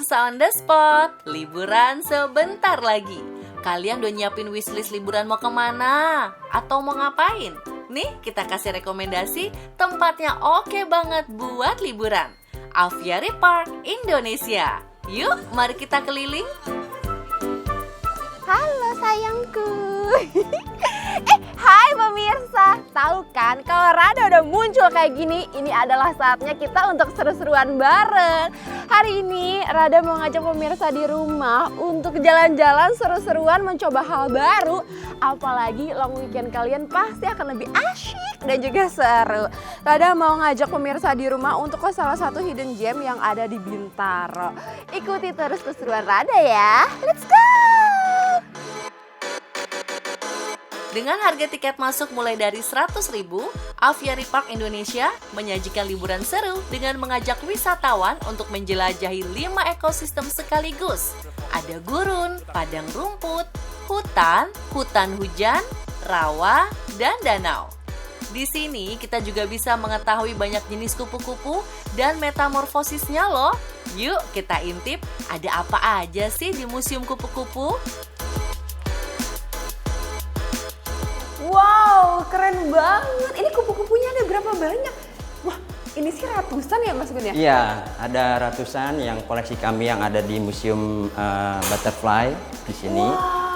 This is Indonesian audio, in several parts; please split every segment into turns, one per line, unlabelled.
Pemirsa on the spot, liburan sebentar lagi. Kalian udah nyiapin wishlist liburan mau kemana? Atau mau ngapain? Nih kita kasih rekomendasi tempatnya oke banget buat liburan. Aviary Park Indonesia. Yuk mari kita keliling.
Halo sayangku. Hai pemirsa. Tahu kan kalau Rada udah muncul kayak gini, ini adalah saatnya kita untuk seru-seruan bareng. Hari ini Rada mau ngajak pemirsa di rumah untuk jalan-jalan seru-seruan, mencoba hal baru. Apalagi long weekend kalian pasti akan lebih asyik dan juga seru. Rada mau ngajak pemirsa di rumah untuk ke salah satu hidden gem yang ada di Bintaro. Ikuti terus keseruan Rada ya. Let's go!
Dengan harga tiket masuk mulai dari 100.000, Aviary Park Indonesia menyajikan liburan seru dengan mengajak wisatawan untuk menjelajahi 5 ekosistem sekaligus. Ada gurun, padang rumput, hutan, hutan hujan, rawa, dan danau. Di sini kita juga bisa mengetahui banyak jenis kupu-kupu dan metamorfosisnya loh. Yuk kita intip ada apa aja sih di Museum Kupu-Kupu?
Wow, keren banget. Ini kupu-kupunya ada berapa banyak? Wah, ini sih ratusan ya Mas Gun ya?
Iya, ada ratusan yang koleksi kami yang ada di Museum Butterfly di sini.
Wow.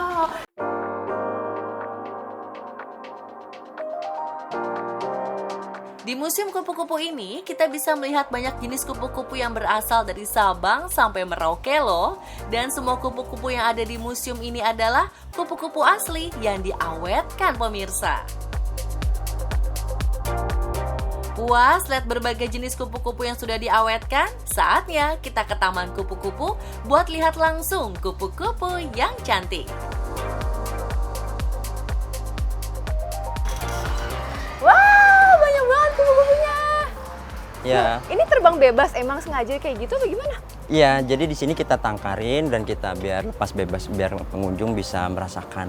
Di Museum Kupu-Kupu ini, kita bisa melihat banyak jenis kupu-kupu yang berasal dari Sabang sampai Merauke loh. Dan semua kupu-kupu yang ada di museum ini adalah kupu-kupu asli yang diawetkan pemirsa. Puas lihat berbagai jenis kupu-kupu yang sudah diawetkan? Saatnya kita ke Taman Kupu-Kupu buat lihat langsung kupu-kupu yang cantik.
Ya.
Ini terbang bebas, emang sengaja kayak gitu bagaimana?
Iya, jadi di sini kita tangkarin dan kita biar lepas bebas biar pengunjung bisa merasakan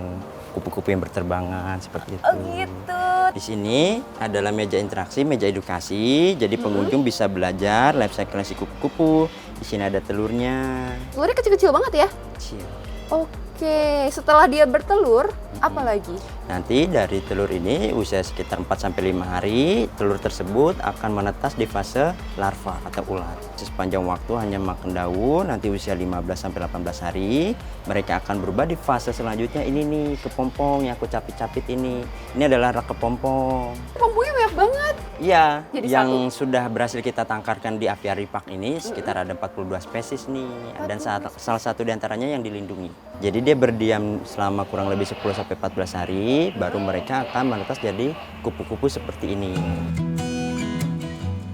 kupu-kupu yang berterbangan seperti itu.
Oh gitu.
Di sini adalah meja interaksi, meja edukasi. Jadi pengunjung bisa belajar life cycle si kupu-kupu. Di sini ada telurnya.
Telurnya kecil-kecil banget ya?
Kecil.
Oke, setelah dia bertelur, apa lagi?
Nanti dari telur ini usia sekitar 4-5 hari, telur tersebut akan menetas di fase larva atau ular. Sepanjang waktu hanya makan daun, nanti usia 15-18 hari, mereka akan berubah di fase selanjutnya. Ini nih kepompong yang aku capit-capit ini. Ini adalah rak kepompong.
Kepompongnya banyak banget.
Iya,
Jadi
yang sudah berhasil kita tangkarkan di Aviary Park ini sekitar ada 42 spesies nih. Dan salah satu diantaranya yang dilindungi. Jadi dia berdiam selama kurang lebih 10-14 hari, baru mereka akan menetas jadi kupu-kupu seperti ini.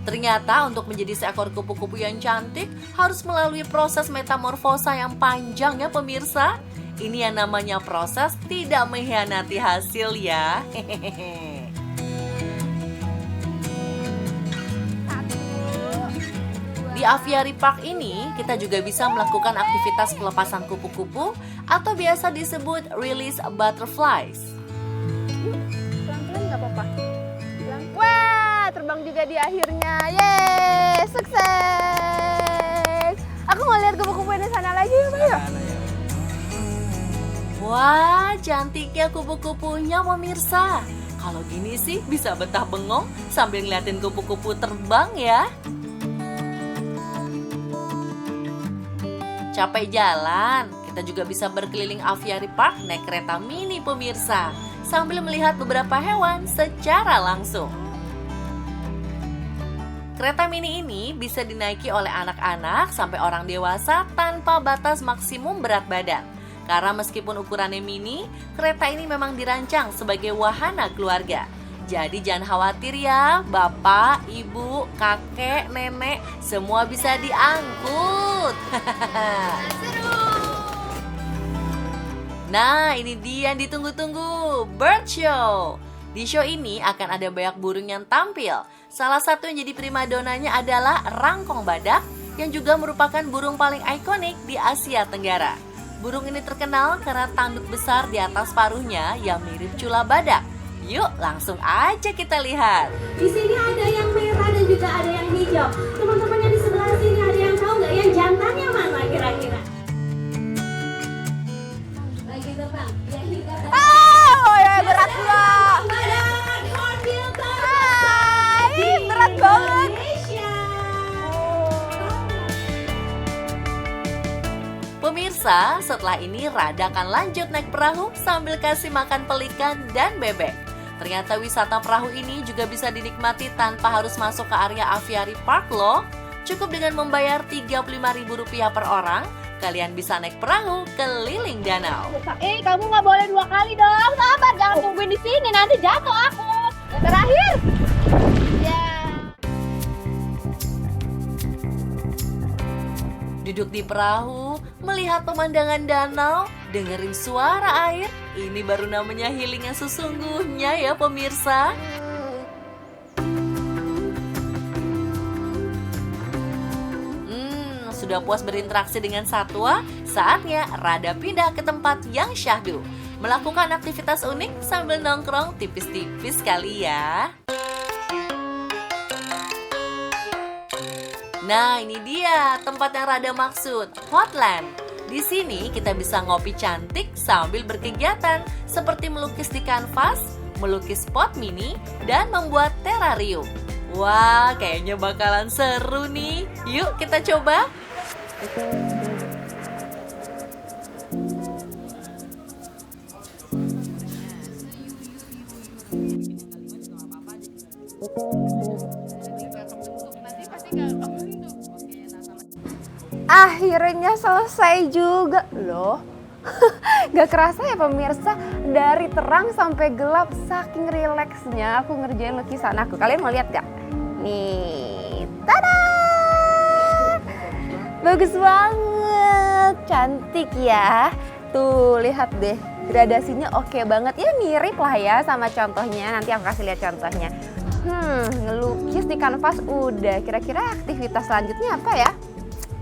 Ternyata untuk menjadi seekor kupu-kupu yang cantik harus melalui proses metamorfosa yang panjang ya pemirsa. Ini yang namanya proses tidak mengkhianati hasil ya. Hehehe. Di Aviary Park ini, kita juga bisa melakukan aktivitas pelepasan kupu-kupu atau biasa disebut release butterflies.
Pelan-pelan nggak apa-apa. Wah, terbang juga di akhirnya. Yeay, sukses. Aku mau lihat kupu-kupu di sana lagi ya, Pak ya?
Wah, cantiknya kupu-kupunya pemirsa. Kalau gini sih bisa betah bengong sambil ngeliatin kupu-kupu terbang ya. Capek jalan, kita juga bisa berkeliling Aviary Park naik kereta mini pemirsa, sambil melihat beberapa hewan secara langsung. Kereta mini ini bisa dinaiki oleh anak-anak sampai orang dewasa tanpa batas maksimum berat badan. Karena meskipun ukurannya mini, kereta ini memang dirancang sebagai wahana keluarga. Jadi jangan khawatir ya, bapak, ibu, kakek, nenek, semua bisa diangkut. Nah, ini dia yang ditunggu-tunggu, bird show. Di show ini akan ada banyak burung yang tampil. Salah satu yang jadi primadonanya adalah rangkong badak, yang juga merupakan burung paling ikonik di Asia Tenggara. Burung ini terkenal karena tanduk besar di atas paruhnya yang mirip cula badak. Yuk, langsung aja kita lihat.
Di sini ada yang merah dan juga ada yang hijau. Teman-teman yang di sebelah sini ada yang tahu nggak yang jantannya mana kira-kira?
Pemirsa, setelah ini Rada akan lanjut naik perahu sambil kasih makan pelikan dan bebek. Ternyata wisata perahu ini juga bisa dinikmati tanpa harus masuk ke area Aviary Park loh. Cukup dengan membayar Rp35.000 per orang, kalian bisa naik perahu keliling danau.
Kamu nggak boleh 2 kali dong. Sabar, jangan tungguin di sini, nanti jatuh aku. Yang terakhir. Ya.
Duduk di perahu, melihat pemandangan danau, dengerin suara air. Ini baru namanya healing yang sesungguhnya ya pemirsa. Sudah puas berinteraksi dengan satwa, saatnya Rada pindah ke tempat yang syahdu. Melakukan aktivitas unik sambil nongkrong tipis-tipis kali ya. Nah, ini dia tempat yang Rada maksud, Hotland. Di sini kita bisa ngopi cantik sambil berkegiatan seperti melukis di kanvas, melukis pot mini, dan membuat terarium. Wah, kayaknya bakalan seru nih. Yuk kita coba.
Akhirnya selesai juga loh. Gak kerasa ya pemirsa, dari terang sampai gelap, saking rileksnya aku ngerjain lukisan aku. Kalian mau lihat gak? Nih, tada! Bagus banget, cantik ya. Tuh lihat deh, gradasinya oke banget. Ya mirip lah ya sama contohnya, nanti aku kasih lihat contohnya. Ngelukis di kanvas udah, kira-kira aktivitas selanjutnya apa ya?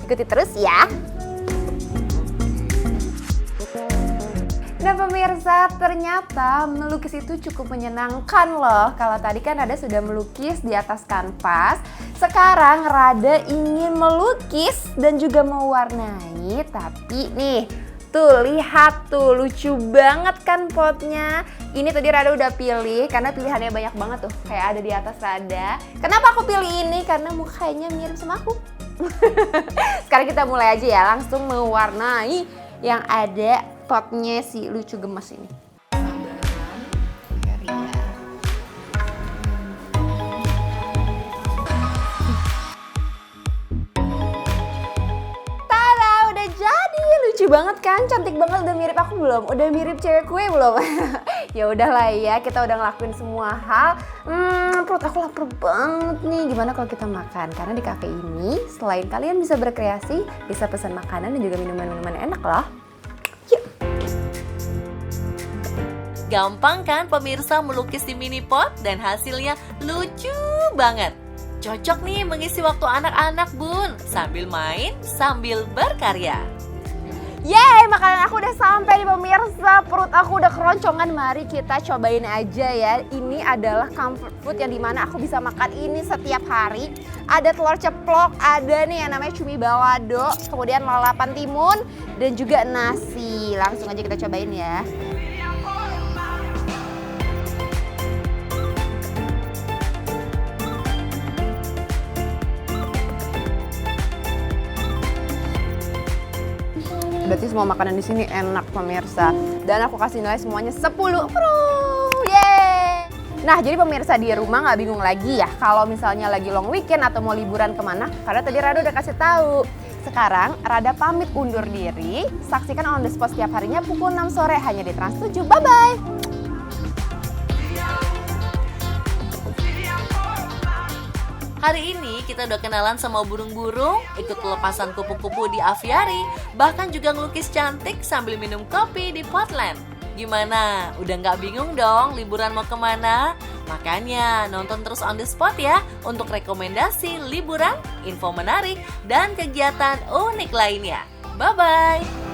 Ikuti terus ya. Nah pemirsa, ternyata melukis itu cukup menyenangkan loh. Kalau tadi kan Rada sudah melukis di atas kanvas, sekarang Rada ingin melukis dan juga mewarnai. Tapi nih, tuh lihat tuh, lucu banget kan potnya. Ini tadi Rada udah pilih karena pilihannya banyak banget tuh, kayak ada di atas Rada. Kenapa aku pilih ini? Karena mukanya mirip sama aku. Sekarang kita mulai aja ya, langsung mewarnai yang ada potnya si lucu gemes ini. Tada, udah jadi. Lucu banget kan? Cantik banget. Udah mirip aku belum? Udah mirip cewek kue belum? Ya udahlah ya, kita udah ngelakuin semua hal. Perut aku lapar banget nih. Gimana kalau kita makan? Karena di cafe ini selain kalian bisa berkreasi, bisa pesan makanan dan juga minuman-minuman enak loh.
Gampang kan pemirsa melukis di mini pot dan hasilnya lucu banget. Cocok nih mengisi waktu anak-anak bun, sambil main, sambil berkarya.
Yeay, makanan aku udah sampai nih pemirsa. Perut aku udah keroncongan, mari kita cobain aja ya. Ini adalah comfort food yang dimana aku bisa makan ini setiap hari. Ada telur ceplok, ada nih yang namanya cumi balado, kemudian lalapan timun, dan juga nasi. Langsung aja kita cobain ya. Berarti semua makanan di sini enak pemirsa. Dan aku kasih nilai semuanya 10. Yeay! Nah jadi pemirsa di rumah nggak bingung lagi ya kalau misalnya lagi long weekend atau mau liburan kemana. Karena tadi Rada udah kasih tahu. Sekarang Rada pamit undur diri. Saksikan On The Spot setiap harinya pukul 6 sore hanya di Trans 7. Bye-bye!
Hari ini kita udah kenalan sama burung-burung, ikut pelepasan kupu-kupu di aviary, bahkan juga ngelukis cantik sambil minum kopi di Potland. Gimana? Udah nggak bingung dong liburan mau kemana? Makanya nonton terus On The Spot ya untuk rekomendasi liburan, info menarik, dan kegiatan unik lainnya. Bye-bye!